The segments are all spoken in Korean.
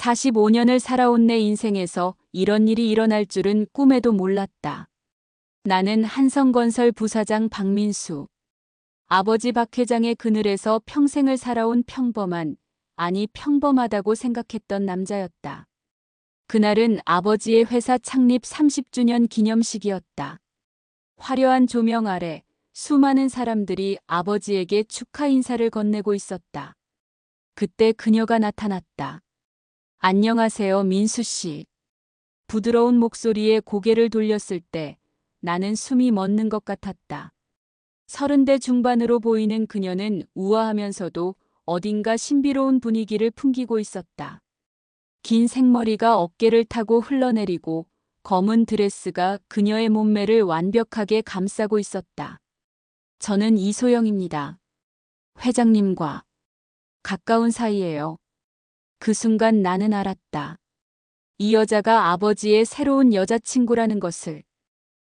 45년을 살아온 내 인생에서 이런 일이 일어날 줄은 꿈에도 몰랐다. 나는 한성건설 부사장 박민수. 아버지 박 회장의 그늘에서 평생을 살아온 평범한, 아니 평범하다고 생각했던 남자였다. 그날은 아버지의 회사 창립 30주년 기념식이었다. 화려한 조명 아래 수많은 사람들이 아버지에게 축하 인사를 건네고 있었다. 그때 그녀가 나타났다. 안녕하세요, 민수 씨. 부드러운 목소리에 고개를 돌렸을 때 나는 숨이 멎는 것 같았다. 30대 중반으로 보이는 그녀는 우아하면서도 어딘가 신비로운 분위기를 풍기고 있었다. 긴 생머리가 어깨를 타고 흘러내리고 검은 드레스가 그녀의 몸매를 완벽하게 감싸고 있었다. 저는 이소영입니다. 회장님과 가까운 사이예요. 그 순간 나는 알았다. 이 여자가 아버지의 새로운 여자친구라는 것을.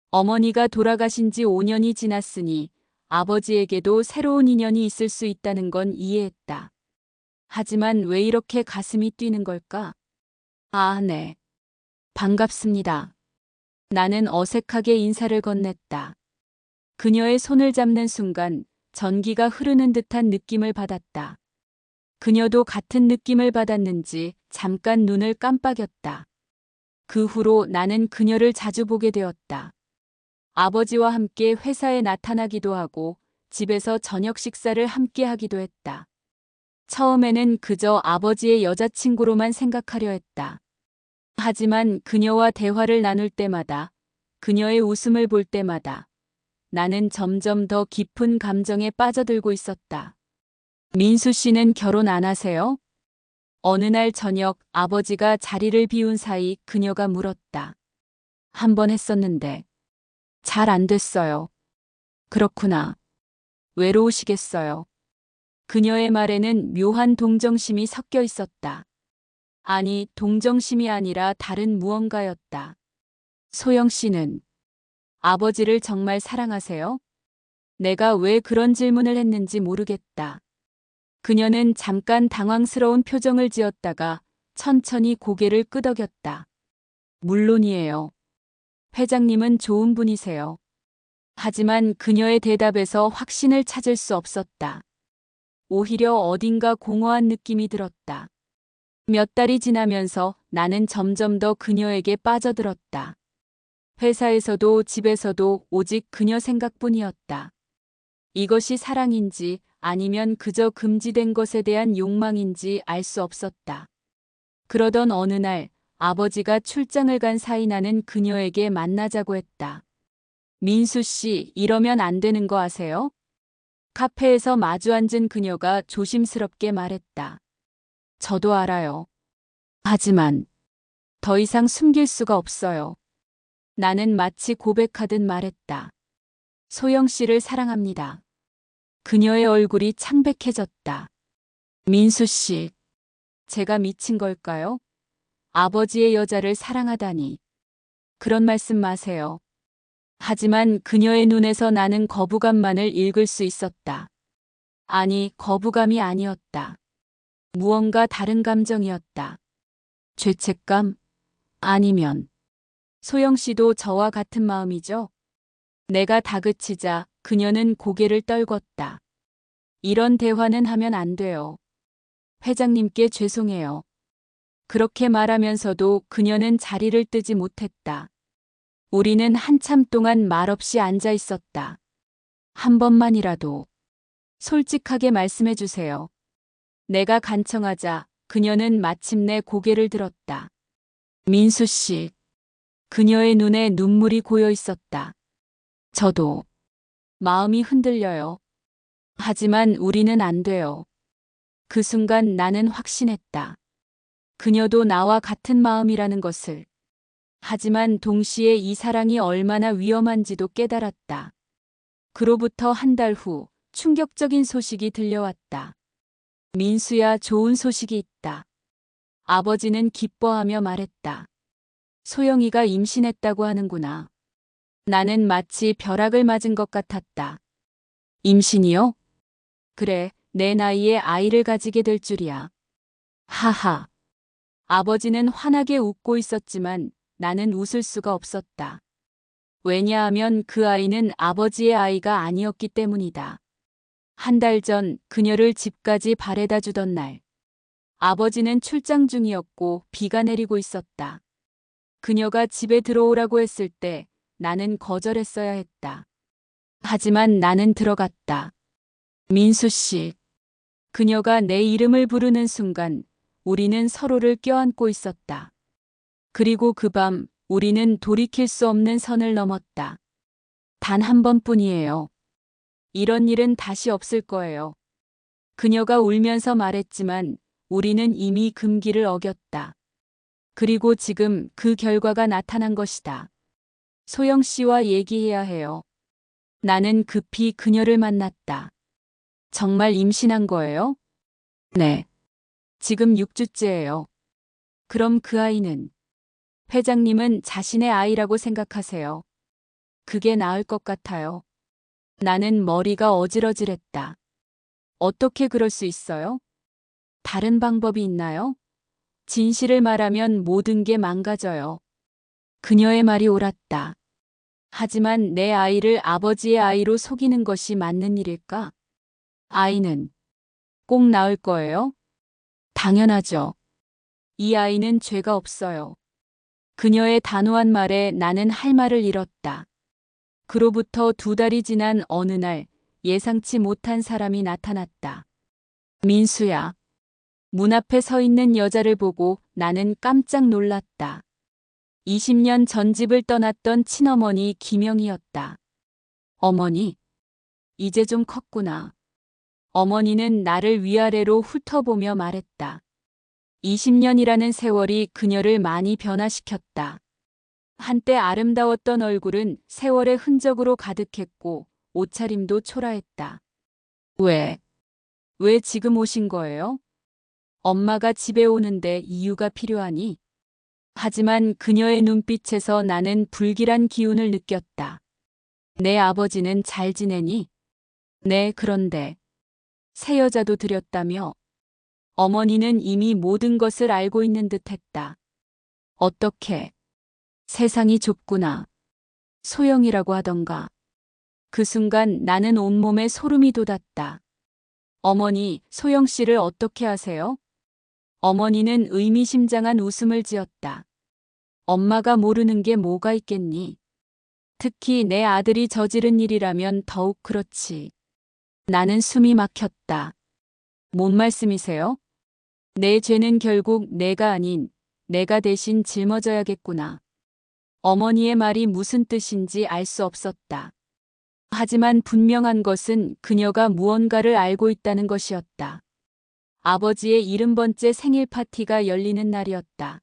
어머니가 돌아가신 지 5년이 지났으니 아버지에게도 새로운 인연이 있을 수 있다는 건 이해했다. 하지만 왜 이렇게 가슴이 뛰는 걸까? 아, 네. 반갑습니다. 나는 어색하게 인사를 건넸다. 그녀의 손을 잡는 순간 전기가 흐르는 듯한 느낌을 받았다. 그녀도 같은 느낌을 받았는지 잠깐 눈을 깜빡였다. 그 후로 나는 그녀를 자주 보게 되었다. 아버지와 함께 회사에 나타나기도 하고 집에서 저녁 식사를 함께 하기도 했다. 처음에는 그저 아버지의 여자친구로만 생각하려 했다. 하지만 그녀와 대화를 나눌 때마다, 그녀의 웃음을 볼 때마다 나는 점점 더 깊은 감정에 빠져들고 있었다. 민수 씨는 결혼 안 하세요? 어느 날 저녁 아버지가 자리를 비운 사이 그녀가 물었다. 한 번 했었는데 잘 안 됐어요. 그렇구나. 외로우시겠어요. 그녀의 말에는 묘한 동정심이 섞여 있었다. 아니, 동정심이 아니라 다른 무언가였다. 소영 씨는 아버지를 정말 사랑하세요? 내가 왜 그런 질문을 했는지 모르겠다. 그녀는 잠깐 당황스러운 표정을 지었다가 천천히 고개를 끄덕였다. 물론이에요. 회장님은 좋은 분이세요. 하지만 그녀의 대답에서 확신을 찾을 수 없었다. 오히려 어딘가 공허한 느낌이 들었다. 몇 달이 지나면서 나는 점점 더 그녀에게 빠져들었다. 회사에서도 집에서도 오직 그녀 생각뿐이었다. 이것이 사랑인지 아니면 그저 금지된 것에 대한 욕망인지 알 수 없었다. 그러던 어느 날 아버지가 출장을 간 사이 나는 그녀에게 만나자고 했다. 민수 씨, 이러면 안 되는 거 아세요? 카페에서 마주 앉은 그녀가 조심스럽게 말했다. 저도 알아요. 하지만 더 이상 숨길 수가 없어요. 나는 마치 고백하듯 말했다. 소영 씨를 사랑합니다. 그녀의 얼굴이 창백해졌다. 민수 씨, 제가 미친 걸까요? 아버지의 여자를 사랑하다니. 그런 말씀 마세요. 하지만 그녀의 눈에서 나는 거부감만을 읽을 수 있었다. 아니, 거부감이 아니었다. 무언가 다른 감정이었다. 죄책감? 아니면 소영 씨도 저와 같은 마음이죠? 내가 다그치자 그녀는 고개를 떨궜다. 이런 대화는 하면 안 돼요. 회장님께 죄송해요. 그렇게 말하면서도 그녀는 자리를 뜨지 못했다. 우리는 한참 동안 말없이 앉아 있었다. 한 번만이라도 솔직하게 말씀해 주세요. 내가 간청하자 그녀는 마침내 고개를 들었다. 민수 씨. 그녀의 눈에 눈물이 고여 있었다. 저도 마음이 흔들려요. 하지만 우리는 안 돼요. 그 순간 나는 확신했다. 그녀도 나와 같은 마음이라는 것을. 하지만 동시에 이 사랑이 얼마나 위험한지도 깨달았다. 그로부터 한 달 후 충격적인 소식이 들려왔다. 민수야, 좋은 소식이 있다. 아버지는 기뻐하며 말했다. 소영이가 임신했다고 하는구나. 나는 마치 벼락을 맞은 것 같았다. 임신이요? 그래, 내 나이에 아이를 가지게 될 줄이야. 하하. 아버지는 환하게 웃고 있었지만 나는 웃을 수가 없었다. 왜냐하면 그 아이는 아버지의 아이가 아니었기 때문이다. 한 달 전 그녀를 집까지 바래다 주던 날, 아버지는 출장 중이었고 비가 내리고 있었다. 그녀가 집에 들어오라고 했을 때 나는 거절했어야 했다. 하지만 나는 들어갔다. 민수 씨. 그녀가 내 이름을 부르는 순간 우리는 서로를 껴안고 있었다. 그리고 그 밤 우리는 돌이킬 수 없는 선을 넘었다. 단 한 번뿐이에요. 이런 일은 다시 없을 거예요. 그녀가 울면서 말했지만 우리는 이미 금기를 어겼다. 그리고 지금 그 결과가 나타난 것이다. 소영 씨와 얘기해야 해요. 나는 급히 그녀를 만났다. 정말 임신한 거예요? 네. 지금 6주째예요. 그럼 그 아이는? 회장님은 자신의 아이라고 생각하세요. 그게 나을 것 같아요. 나는 머리가 어질어질했다. 어떻게 그럴 수 있어요? 다른 방법이 있나요? 진실을 말하면 모든 게 망가져요. 그녀의 말이 옳았다. 하지만 내 아이를 아버지의 아이로 속이는 것이 맞는 일일까? 아이는 꼭 낳을 거예요? 당연하죠. 이 아이는 죄가 없어요. 그녀의 단호한 말에 나는 할 말을 잃었다. 그로부터 2달이 지난 어느 날 예상치 못한 사람이 나타났다. 민수야. 문 앞에 서 있는 여자를 보고 나는 깜짝 놀랐다. 20년 전 집을 떠났던 친어머니 김영희였다. 어머니, 이제 좀 컸구나. 어머니는 나를 위아래로 훑어보며 말했다. 20년이라는 세월이 그녀를 많이 변화시켰다. 한때 아름다웠던 얼굴은 세월의 흔적으로 가득했고 옷차림도 초라했다. 왜 지금 오신 거예요? 엄마가 집에 오는데 이유가 필요하니? 하지만 그녀의 눈빛에서 나는 불길한 기운을 느꼈다. 내 아버지는 잘 지내니? 네, 그런데 새 여자도 들였다며? 어머니는 이미 모든 것을 알고 있는 듯 했다. 어떻게? 세상이 좁구나. 소영이라고 하던가. 그 순간 나는 온몸에 소름이 돋았다. 어머니, 소영 씨를 어떻게 아세요? 어머니는 의미심장한 웃음을 지었다. 엄마가 모르는 게 뭐가 있겠니? 특히 내 아들이 저지른 일이라면 더욱 그렇지. 나는 숨이 막혔다. 뭔 말씀이세요? 내 죄는 결국 내가 아닌 내가 대신 짊어져야겠구나. 어머니의 말이 무슨 뜻인지 알 수 없었다. 하지만 분명한 것은 그녀가 무언가를 알고 있다는 것이었다. 아버지의 70번째 생일 파티가 열리는 날이었다.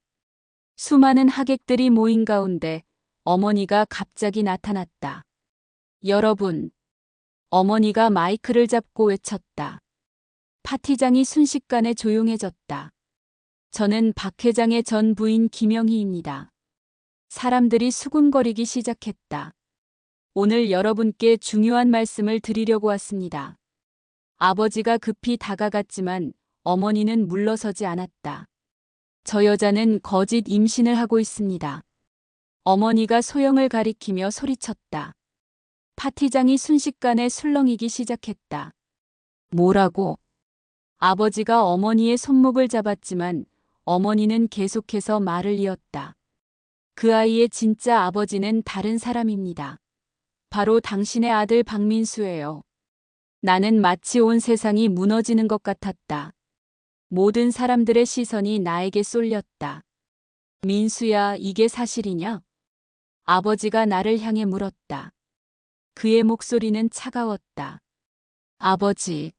수많은 하객들이 모인 가운데 어머니가 갑자기 나타났다. 여러분, 어머니가 마이크를 잡고 외쳤다. 파티장이 순식간에 조용해졌다. 저는 박 회장의 전 부인 김영희입니다. 사람들이 수군거리기 시작했다. 오늘 여러분께 중요한 말씀을 드리려고 왔습니다. 아버지가 급히 다가갔지만 어머니는 물러서지 않았다. 저 여자는 거짓 임신을 하고 있습니다. 어머니가 소영을 가리키며 소리쳤다. 파티장이 순식간에 술렁이기 시작했다. 뭐라고? 아버지가 어머니의 손목을 잡았지만 어머니는 계속해서 말을 이었다. 그 아이의 진짜 아버지는 다른 사람입니다. 바로 당신의 아들 박민수예요. 나는 마치 온 세상이 무너지는 것 같았다. 모든 사람들의 시선이 나에게 쏠렸다. 민수야, 이게 사실이냐? 아버지가 나를 향해 물었다. 그의 목소리는 차가웠다. 아버지.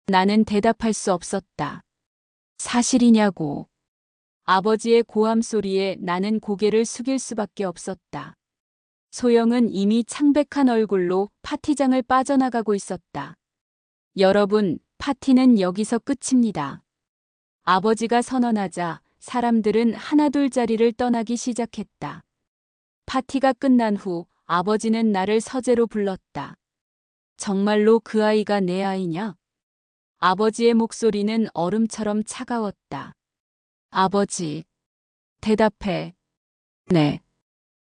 나는 대답할 수 없었다. 사실이냐고. 아버지의 고함 소리에 나는 고개를 숙일 수밖에 없었다. 소영은 이미 창백한 얼굴로 파티장을 빠져나가고 있었다. 여러분, 파티는 여기서 끝입니다. 아버지가 선언하자 사람들은 하나둘 자리를 떠나기 시작했다. 파티가 끝난 후 아버지는 나를 서재로 불렀다. 정말로 그 아이가 내 아이냐? 아버지의 목소리는 얼음처럼 차가웠다. 아버지, 대답해. 네.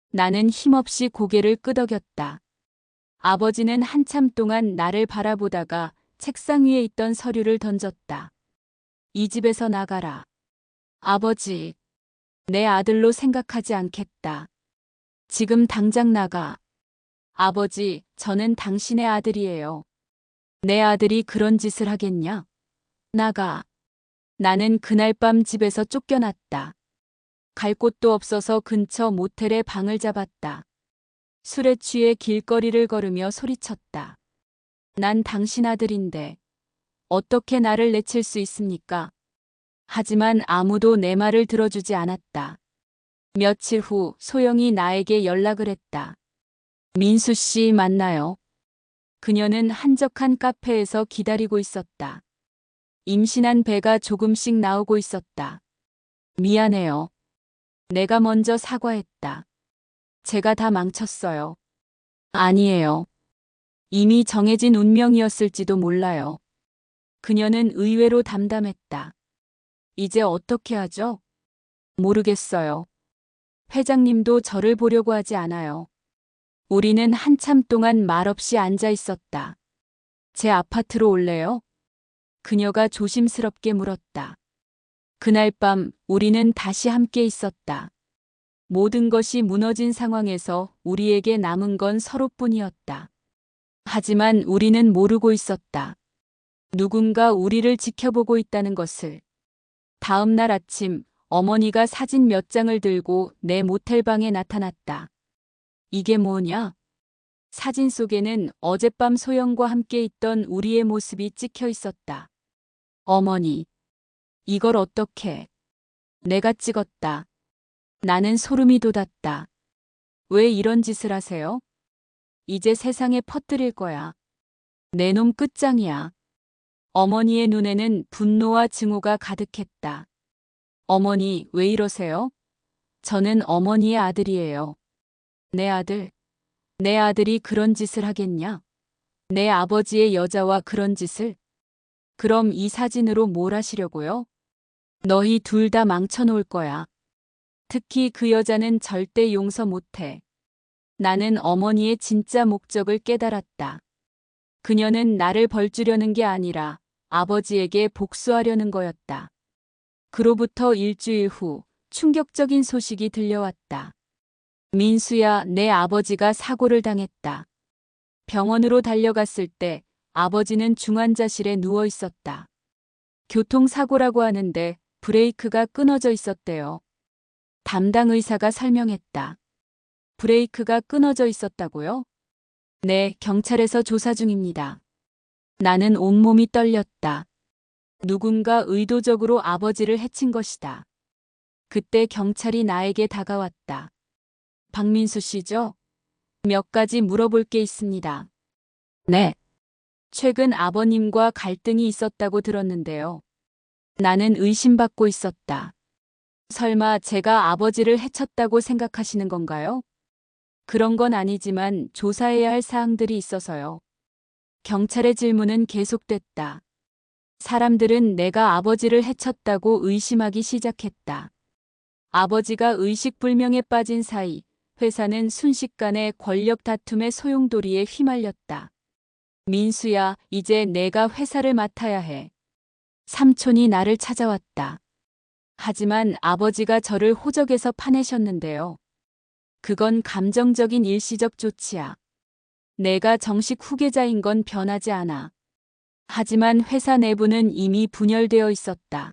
나는 힘없이 고개를 끄덕였다. 아버지는 한참 동안 나를 바라보다가 책상 위에 있던 서류를 던졌다. 이 집에서 나가라. 아버지, 내 아들로 생각하지 않겠다. 지금 당장 나가. 아버지, 저는 당신의 아들이에요. 내 아들이 그런 짓을 하겠냐? 나가. 나는 그날 밤 집에서 쫓겨났다. 갈 곳도 없어서 근처 모텔에 방을 잡았다. 술에 취해 길거리를 걸으며 소리쳤다. 난 당신 아들인데 어떻게 나를 내칠 수 있습니까? 하지만 아무도 내 말을 들어주지 않았다. 며칠 후 소영이 나에게 연락을 했다. 민수 씨 맞나요? 그녀는 한적한 카페에서 기다리고 있었다. 임신한 배가 조금씩 나오고 있었다. 미안해요. 내가 먼저 사과했다. 제가 다 망쳤어요. 아니에요. 이미 정해진 운명이었을지도 몰라요. 그녀는 의외로 담담했다. 이제 어떻게 하죠? 모르겠어요. 회장님도 저를 보려고 하지 않아요. 우리는 한참 동안 말없이 앉아 있었다. 제 아파트로 올래요? 그녀가 조심스럽게 물었다. 그날 밤 우리는 다시 함께 있었다. 모든 것이 무너진 상황에서 우리에게 남은 건 서로뿐이었다. 하지만 우리는 모르고 있었다. 누군가 우리를 지켜보고 있다는 것을. 다음 날 아침 어머니가 사진 몇 장을 들고 내 모텔방에 나타났다. 이게 뭐냐? 사진 속에는 어젯밤 소영과 함께 있던 우리의 모습이 찍혀 있었다. 어머니, 이걸 어떻게? 내가 찍었다. 나는 소름이 돋았다. 왜 이런 짓을 하세요? 이제 세상에 퍼뜨릴 거야. 내 놈 끝장이야. 어머니의 눈에는 분노와 증오가 가득했다. 어머니, 왜 이러세요? 저는 어머니의 아들이에요. 내 아들. 내 아들이 그런 짓을 하겠냐? 내 아버지의 여자와 그런 짓을? 그럼 이 사진으로 뭘 하시려고요? 너희 둘 다 망쳐놓을 거야. 특히 그 여자는 절대 용서 못해. 나는 어머니의 진짜 목적을 깨달았다. 그녀는 나를 벌주려는 게 아니라 아버지에게 복수하려는 거였다. 그로부터 일주일 후 충격적인 소식이 들려왔다. 민수야, 내 아버지가 사고를 당했다. 병원으로 달려갔을 때 아버지는 중환자실에 누워 있었다. 교통사고라고 하는데 브레이크가 끊어져 있었대요. 담당 의사가 설명했다. 브레이크가 끊어져 있었다고요? 네, 경찰에서 조사 중입니다. 나는 온몸이 떨렸다. 누군가 의도적으로 아버지를 해친 것이다. 그때 경찰이 나에게 다가왔다. 박민수 씨죠? 몇 가지 물어볼 게 있습니다. 네. 최근 아버님과 갈등이 있었다고 들었는데요. 나는 의심받고 있었다. 설마 제가 아버지를 해쳤다고 생각하시는 건가요? 그런 건 아니지만 조사해야 할 사항들이 있어서요. 경찰의 질문은 계속됐다. 사람들은 내가 아버지를 해쳤다고 의심하기 시작했다. 아버지가 의식불명에 빠진 사이 회사는 순식간에 권력 다툼의 소용돌이에 휘말렸다. 민수야, 이제 내가 회사를 맡아야 해. 삼촌이 나를 찾아왔다. 하지만 아버지가 저를 호적에서 파내셨는데요. 그건 감정적인 일시적 조치야. 내가 정식 후계자인 건 변하지 않아. 하지만 회사 내부는 이미 분열되어 있었다.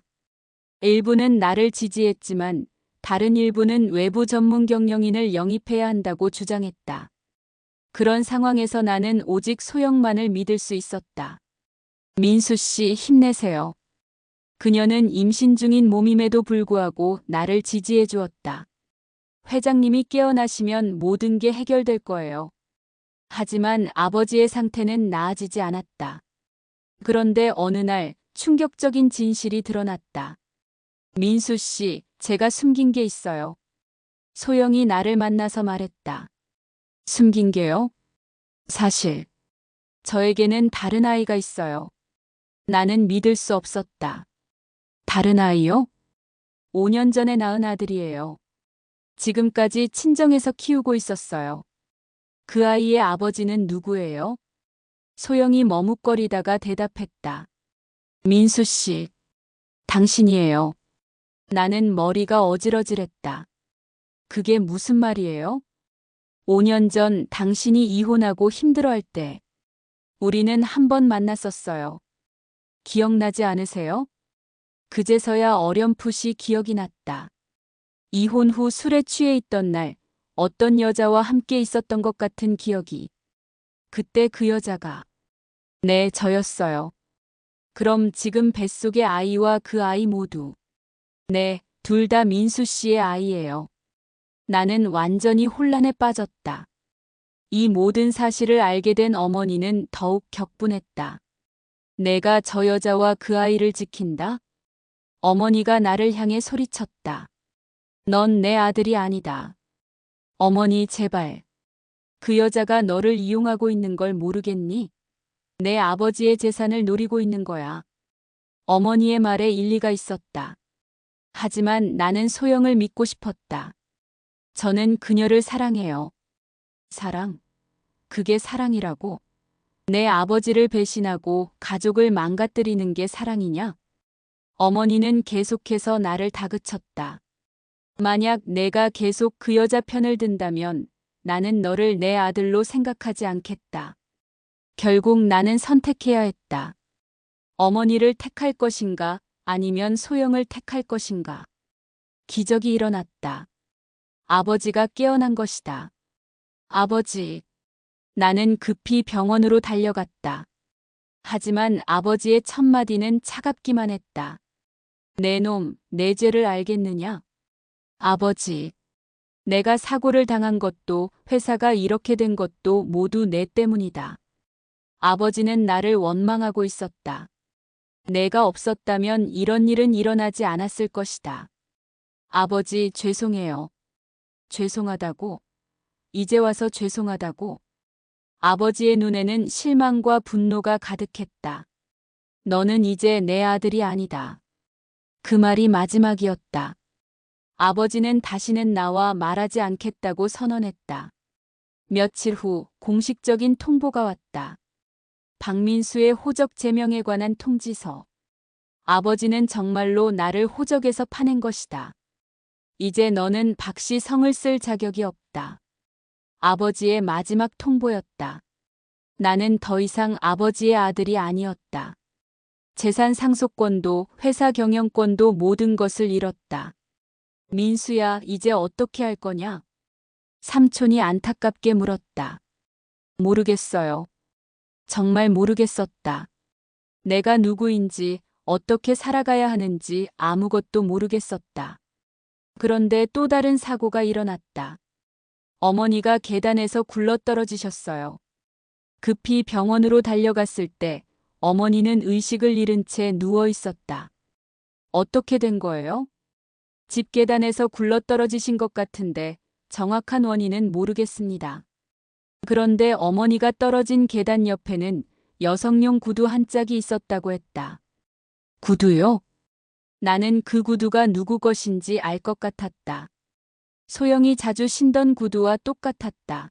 일부는 나를 지지했지만 다른 일부는 외부 전문 경영인을 영입해야 한다고 주장했다. 그런 상황에서 나는 오직 소영만을 믿을 수 있었다. 민수 씨, 힘내세요. 그녀는 임신 중인 몸임에도 불구하고 나를 지지해 주었다. 회장님이 깨어나시면 모든 게 해결될 거예요. 하지만 아버지의 상태는 나아지지 않았다. 그런데 어느 날 충격적인 진실이 드러났다. 민수 씨, 제가 숨긴 게 있어요. 소영이 나를 만나서 말했다. 숨긴 게요? 사실 저에게는 다른 아이가 있어요. 나는 믿을 수 없었다. 다른 아이요? 5년 전에 낳은 아들이에요. 지금까지 친정에서 키우고 있었어요. 그 아이의 아버지는 누구예요? 소영이 머뭇거리다가 대답했다. 민수 씨, 당신이에요. 나는 머리가 어질어질했다. 그게 무슨 말이에요? 5년 전 당신이 이혼하고 힘들어할 때 우리는 한 번 만났었어요. 기억나지 않으세요? 그제서야 어렴풋이 기억이 났다. 이혼 후 술에 취해 있던 날 어떤 여자와 함께 있었던 것 같은 기억이. 그때 그 여자가 네, 저였어요. 그럼 지금 뱃속의 아이와 그 아이 모두 네, 둘 다 민수 씨의 아이예요. 나는 완전히 혼란에 빠졌다. 이 모든 사실을 알게 된 어머니는 더욱 격분했다. 내가 저 여자와 그 아이를 지킨다? 어머니가 나를 향해 소리쳤다. 넌 내 아들이 아니다. 어머니 제발. 그 여자가 너를 이용하고 있는 걸 모르겠니? 내 아버지의 재산을 노리고 있는 거야. 어머니의 말에 일리가 있었다. 하지만 나는 소영을 믿고 싶었다. 저는 그녀를 사랑해요. 사랑? 그게 사랑이라고? 내 아버지를 배신하고 가족을 망가뜨리는 게 사랑이냐? 어머니는 계속해서 나를 다그쳤다. 만약 내가 계속 그 여자 편을 든다면 나는 너를 내 아들로 생각하지 않겠다. 결국 나는 선택해야 했다. 어머니를 택할 것인가 아니면 소영을 택할 것인가. 기적이 일어났다. 아버지가 깨어난 것이다. 아버지. 나는 급히 병원으로 달려갔다. 하지만 아버지의 첫마디는 차갑기만 했다. 내 놈, 내 죄를 알겠느냐? 아버지. 내가 사고를 당한 것도 회사가 이렇게 된 것도 모두 내 때문이다. 아버지는 나를 원망하고 있었다. 내가 없었다면 이런 일은 일어나지 않았을 것이다. 아버지, 죄송해요. 죄송하다고? 이제 와서 죄송하다고? 아버지의 눈에는 실망과 분노가 가득했다. 너는 이제 내 아들이 아니다. 그 말이 마지막이었다. 아버지는 다시는 나와 말하지 않겠다고 선언했다. 며칠 후 공식적인 통보가 왔다. 박민수의 호적 제명에 관한 통지서. 아버지는 정말로 나를 호적에서 파낸 것이다. 이제 너는 박씨 성을 쓸 자격이 없다. 아버지의 마지막 통보였다. 나는 더 이상 아버지의 아들이 아니었다. 재산 상속권도 회사 경영권도 모든 것을 잃었다. 민수야, 이제 어떻게 할 거냐? 삼촌이 안타깝게 물었다. 모르겠어요. 정말 모르겠었다. 내가 누구인지, 어떻게 살아가야 하는지 아무것도 모르겠었다. 그런데 또 다른 사고가 일어났다. 어머니가 계단에서 굴러떨어지셨어요. 급히 병원으로 달려갔을 때 어머니는 의식을 잃은 채 누워 있었다. 어떻게 된 거예요? 집 계단에서 굴러떨어지신 것 같은데 정확한 원인은 모르겠습니다. 그런데 어머니가 떨어진 계단 옆에는 여성용 구두 한 짝이 있었다고 했다. 구두요? 나는 그 구두가 누구 것인지 알 것 같았다. 소영이 자주 신던 구두와 똑같았다.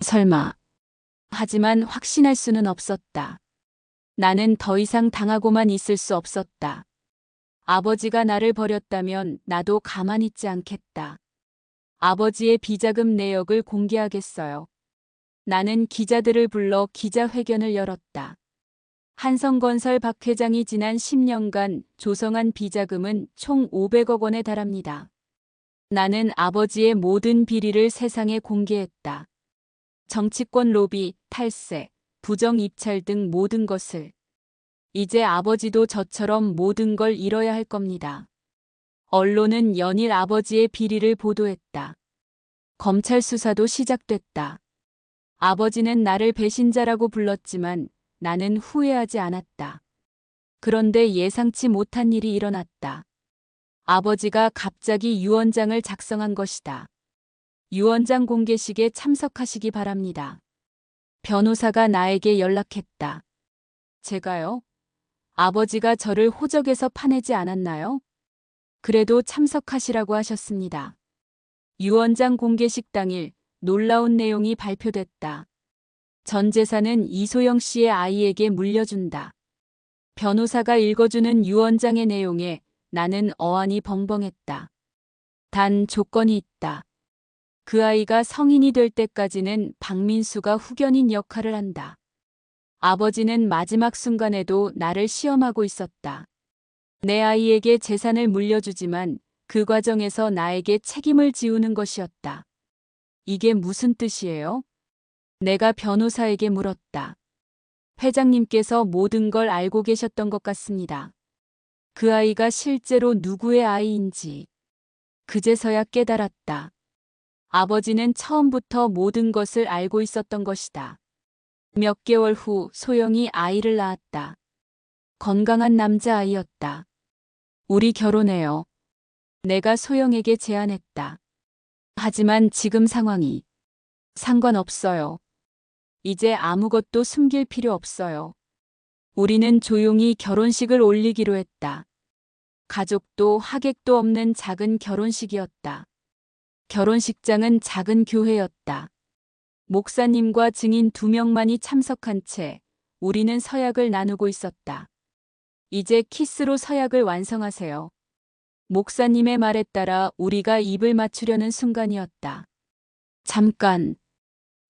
설마. 하지만 확신할 수는 없었다. 나는 더 이상 당하고만 있을 수 없었다. 아버지가 나를 버렸다면 나도 가만히 있지 않겠다. 아버지의 비자금 내역을 공개하겠어요. 나는 기자들을 불러 기자회견을 열었다. 한성건설 박 회장이 지난 10년간 조성한 비자금은 총 500억 원에 달합니다. 나는 아버지의 모든 비리를 세상에 공개했다. 정치권 로비, 탈세, 부정 입찰 등 모든 것을. 이제 아버지도 저처럼 모든 걸 잃어야 할 겁니다. 언론은 연일 아버지의 비리를 보도했다. 검찰 수사도 시작됐다. 아버지는 나를 배신자라고 불렀지만 나는 후회하지 않았다. 그런데 예상치 못한 일이 일어났다. 아버지가 갑자기 유언장을 작성한 것이다. 유언장 공개식에 참석하시기 바랍니다. 변호사가 나에게 연락했다. 제가요? 아버지가 저를 호적에서 파내지 않았나요? 그래도 참석하시라고 하셨습니다. 유언장 공개식 당일 놀라운 내용이 발표됐다. 전 재산은 이소영 씨의 아이에게 물려준다. 변호사가 읽어주는 유언장의 내용에 나는 어안이 벙벙했다. 단 조건이 있다. 그 아이가 성인이 될 때까지는 박민수가 후견인 역할을 한다. 아버지는 마지막 순간에도 나를 시험하고 있었다. 내 아이에게 재산을 물려주지만 그 과정에서 나에게 책임을 지우는 것이었다. 이게 무슨 뜻이에요? 내가 변호사에게 물었다. 회장님께서 모든 걸 알고 계셨던 것 같습니다. 그 아이가 실제로 누구의 아이인지 그제서야 깨달았다. 아버지는 처음부터 모든 것을 알고 있었던 것이다. 몇 개월 후 소영이 아이를 낳았다. 건강한 남자아이였다. 우리 결혼해요. 내가 소영에게 제안했다. 하지만 지금 상황이 상관없어요. 이제 아무것도 숨길 필요 없어요. 우리는 조용히 결혼식을 올리기로 했다. 가족도 하객도 없는 작은 결혼식이었다. 결혼식장은 작은 교회였다. 목사님과 증인 2명만이 참석한 채 우리는 서약을 나누고 있었다. 이제 키스로 서약을 완성하세요. 목사님의 말에 따라 우리가 입을 맞추려는 순간이었다. 잠깐.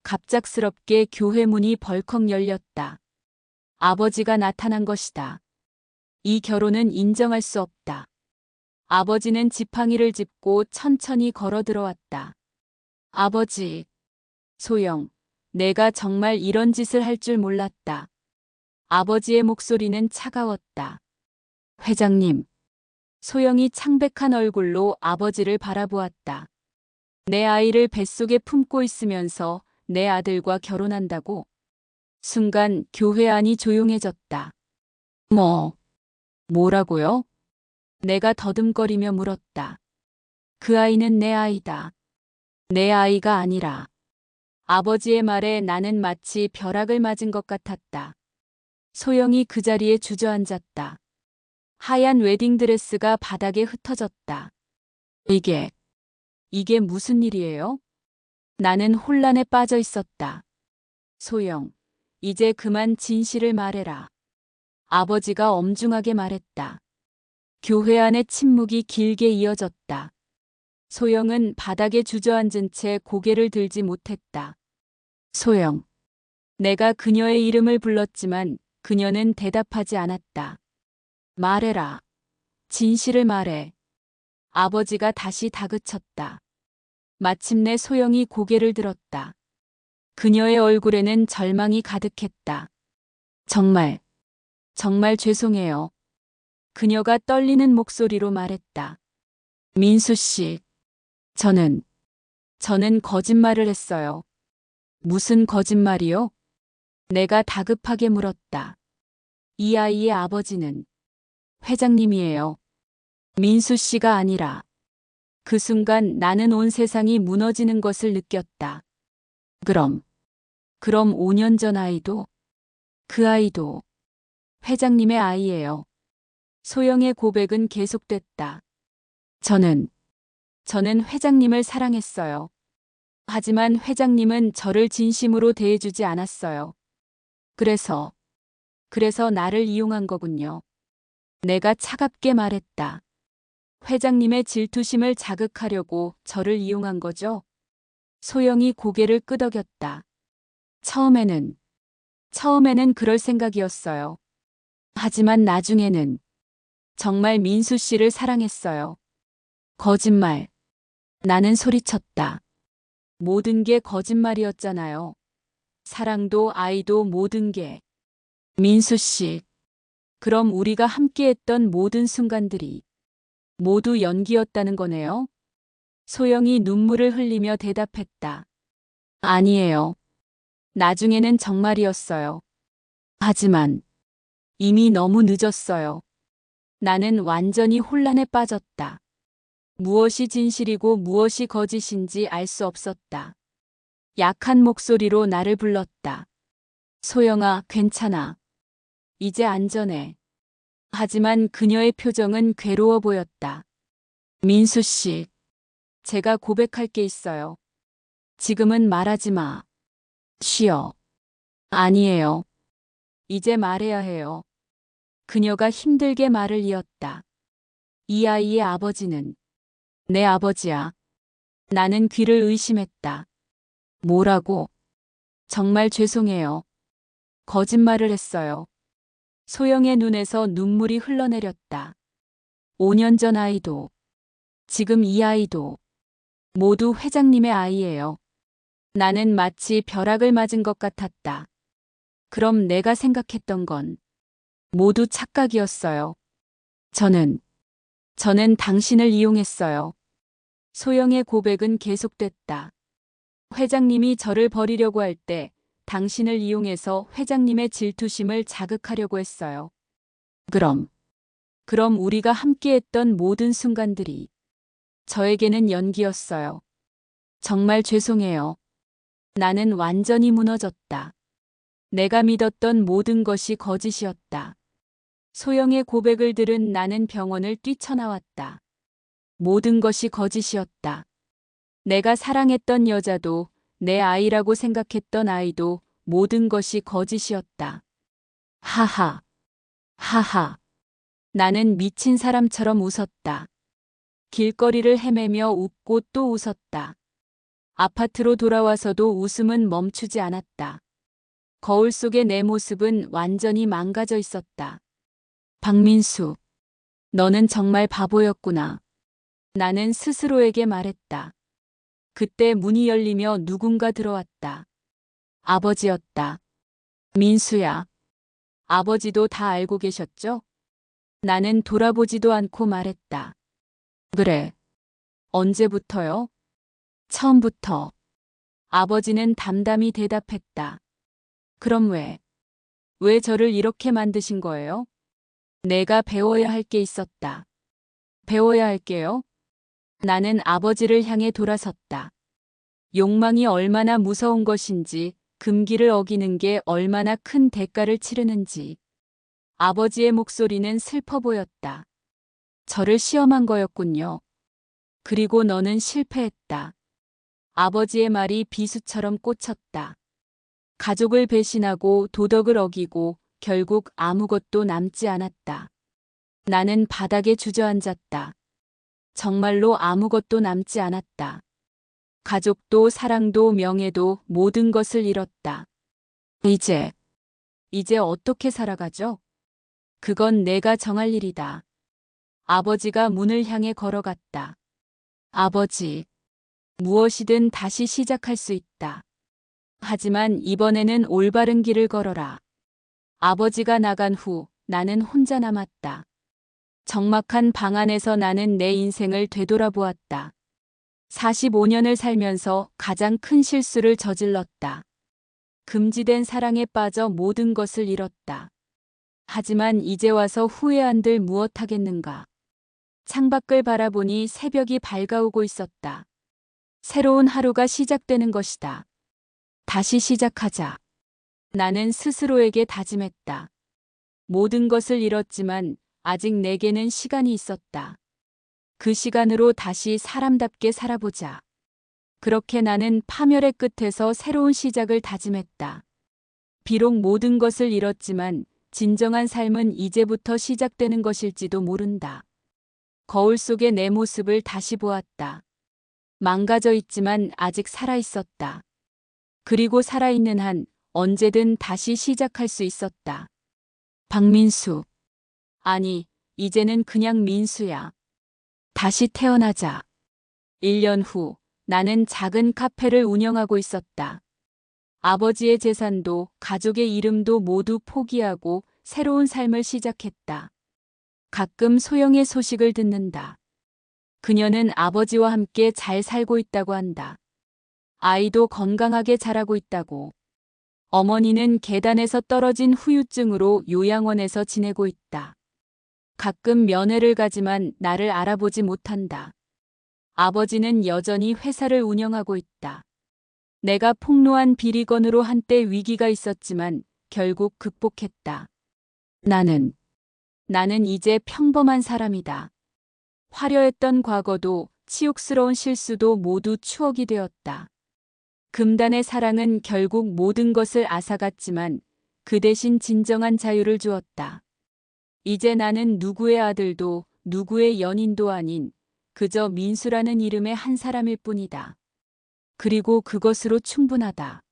갑작스럽게 교회 문이 벌컥 열렸다. 아버지가 나타난 것이다. 이 결혼은 인정할 수 없다. 아버지는 지팡이를 짚고 천천히 걸어 들어왔다. 아버지. 소영, 내가 정말 이런 짓을 할 줄 몰랐다. 아버지의 목소리는 차가웠다. 회장님. 소영이 창백한 얼굴로 아버지를 바라보았다. 내 아이를 뱃속에 품고 있으면서 내 아들과 결혼한다고? 순간 교회 안이 조용해졌다. 뭐라고요? 내가 더듬거리며 물었다. 그 아이는 내 아이다. 내 아이가 아니라. 아버지의 말에 나는 마치 벼락을 맞은 것 같았다. 소영이 그 자리에 주저앉았다. 하얀 웨딩드레스가 바닥에 흩어졌다. 이게 무슨 일이에요? 나는 혼란에 빠져 있었다. 소영, 이제 그만 진실을 말해라. 아버지가 엄중하게 말했다. 교회 안의 침묵이 길게 이어졌다. 소영은 바닥에 주저앉은 채 고개를 들지 못했다. 소영. 내가 그녀의 이름을 불렀지만 그녀는 대답하지 않았다. 말해라. 진실을 말해. 아버지가 다시 다그쳤다. 마침내 소영이 고개를 들었다. 그녀의 얼굴에는 절망이 가득했다. 정말 죄송해요. 그녀가 떨리는 목소리로 말했다. 민수 씨, 저는 거짓말을 했어요. 무슨 거짓말이요? 내가 다급하게 물었다. 이 아이의 아버지는 회장님이에요. 민수 씨가 아니라. 그 순간 나는 온 세상이 무너지는 것을 느꼈다. 그럼 5년 전 아이도, 그 아이도 회장님의 아이예요. 소영의 고백은 계속됐다. 저는 회장님을 사랑했어요. 하지만 회장님은 저를 진심으로 대해주지 않았어요. 그래서 나를 이용한 거군요. 내가 차갑게 말했다. 회장님의 질투심을 자극하려고 저를 이용한 거죠? 소영이 고개를 끄덕였다. 처음에는 그럴 생각이었어요. 하지만 나중에는 정말 민수 씨를 사랑했어요. 거짓말. 나는 소리쳤다. 모든 게 거짓말이었잖아요. 사랑도 아이도 모든 게. 민수 씨. 그럼 우리가 함께했던 모든 순간들이 모두 연기였다는 거네요? 소영이 눈물을 흘리며 대답했다. 아니에요. 나중에는 정말이었어요. 하지만 이미 너무 늦었어요. 나는 완전히 혼란에 빠졌다. 무엇이 진실이고 무엇이 거짓인지 알 수 없었다. 약한 목소리로 나를 불렀다. 소영아, 괜찮아. 이제 안전해. 하지만 그녀의 표정은 괴로워 보였다. 민수 씨, 제가 고백할 게 있어요. 지금은 말하지 마. 쉬어. 아니에요. 이제 말해야 해요. 그녀가 힘들게 말을 이었다. 이 아이의 아버지는 내 아버지야. 나는 귀를 의심했다. 뭐라고? 정말 죄송해요. 거짓말을 했어요. 소영의 눈에서 눈물이 흘러내렸다. 5년 전 아이도, 지금 이 아이도 모두 회장님의 아이예요. 나는 마치 벼락을 맞은 것 같았다. 그럼 내가 생각했던 건 모두 착각이었어요. 저는 당신을 이용했어요. 소영의 고백은 계속됐다. 회장님이 저를 버리려고 할 때 당신을 이용해서 회장님의 질투심을 자극하려고 했어요. 그럼 우리가 함께했던 모든 순간들이 저에게는 연기였어요. 정말 죄송해요. 나는 완전히 무너졌다. 내가 믿었던 모든 것이 거짓이었다. 소영의 고백을 들은 나는 병원을 뛰쳐나왔다. 모든 것이 거짓이었다. 내가 사랑했던 여자도, 내 아이라고 생각했던 아이도 모든 것이 거짓이었다. 하하, 하하. 나는 미친 사람처럼 웃었다. 길거리를 헤매며 웃고 또 웃었다. 아파트로 돌아와서도 웃음은 멈추지 않았다. 거울 속의 내 모습은 완전히 망가져 있었다. 박민수, 너는 정말 바보였구나. 나는 스스로에게 말했다. 그때 문이 열리며 누군가 들어왔다. 아버지였다. 민수야. 아버지도 다 알고 계셨죠? 나는 돌아보지도 않고 말했다. 그래. 언제부터요? 처음부터. 아버지는 담담히 대답했다. 그럼 왜 저를 이렇게 만드신 거예요? 내가 배워야 할 게 있었다. 배워야 할게요? 나는 아버지를 향해 돌아섰다. 욕망이 얼마나 무서운 것인지, 금기를 어기는 게 얼마나 큰 대가를 치르는지. 아버지의 목소리는 슬퍼 보였다. 저를 시험한 거였군요. 그리고 너는 실패했다. 아버지의 말이 비수처럼 꽂혔다. 가족을 배신하고 도덕을 어기고 결국 아무것도 남지 않았다. 나는 바닥에 주저앉았다. 정말로 아무것도 남지 않았다. 가족도 사랑도 명예도 모든 것을 잃었다. 이제 어떻게 살아가죠? 그건 내가 정할 일이다. 아버지가 문을 향해 걸어갔다. 아버지, 무엇이든 다시 시작할 수 있다. 하지만 이번에는 올바른 길을 걸어라. 아버지가 나간 후 나는 혼자 남았다. 적막한 방 안에서 나는 내 인생을 되돌아보았다. 45년을 살면서 가장 큰 실수를 저질렀다. 금지된 사랑에 빠져 모든 것을 잃었다. 하지만 이제 와서 후회한들 무엇하겠는가. 창밖을 바라보니 새벽이 밝아오고 있었다. 새로운 하루가 시작되는 것이다. 다시 시작하자. 나는 스스로에게 다짐했다. 모든 것을 잃었지만 아직 내게는 시간이 있었다. 그 시간으로 다시 사람답게 살아보자. 그렇게 나는 파멸의 끝에서 새로운 시작을 다짐했다. 비록 모든 것을 잃었지만 진정한 삶은 이제부터 시작되는 것일지도 모른다. 거울 속의 내 모습을 다시 보았다. 망가져 있지만 아직 살아 있었다. 그리고 살아있는 한 언제든 다시 시작할 수 있었다. 박민수. 아니, 이제는 그냥 민수야. 다시 태어나자. 1년 후 나는 작은 카페를 운영하고 있었다. 아버지의 재산도 가족의 이름도 모두 포기하고 새로운 삶을 시작했다. 가끔 소영의 소식을 듣는다. 그녀는 아버지와 함께 잘 살고 있다고 한다. 아이도 건강하게 자라고 있다고. 어머니는 계단에서 떨어진 후유증으로 요양원에서 지내고 있다. 가끔 면회를 가지만 나를 알아보지 못한다. 아버지는 여전히 회사를 운영하고 있다. 내가 폭로한 비리건으로 한때 위기가 있었지만 결국 극복했다. 나는 이제 평범한 사람이다. 화려했던 과거도 치욕스러운 실수도 모두 추억이 되었다. 금단의 사랑은 결국 모든 것을 앗아갔지만 그 대신 진정한 자유를 주었다. 이제 나는 누구의 아들도 누구의 연인도 아닌 그저 민수라는 이름의 한 사람일 뿐이다. 그리고 그것으로 충분하다.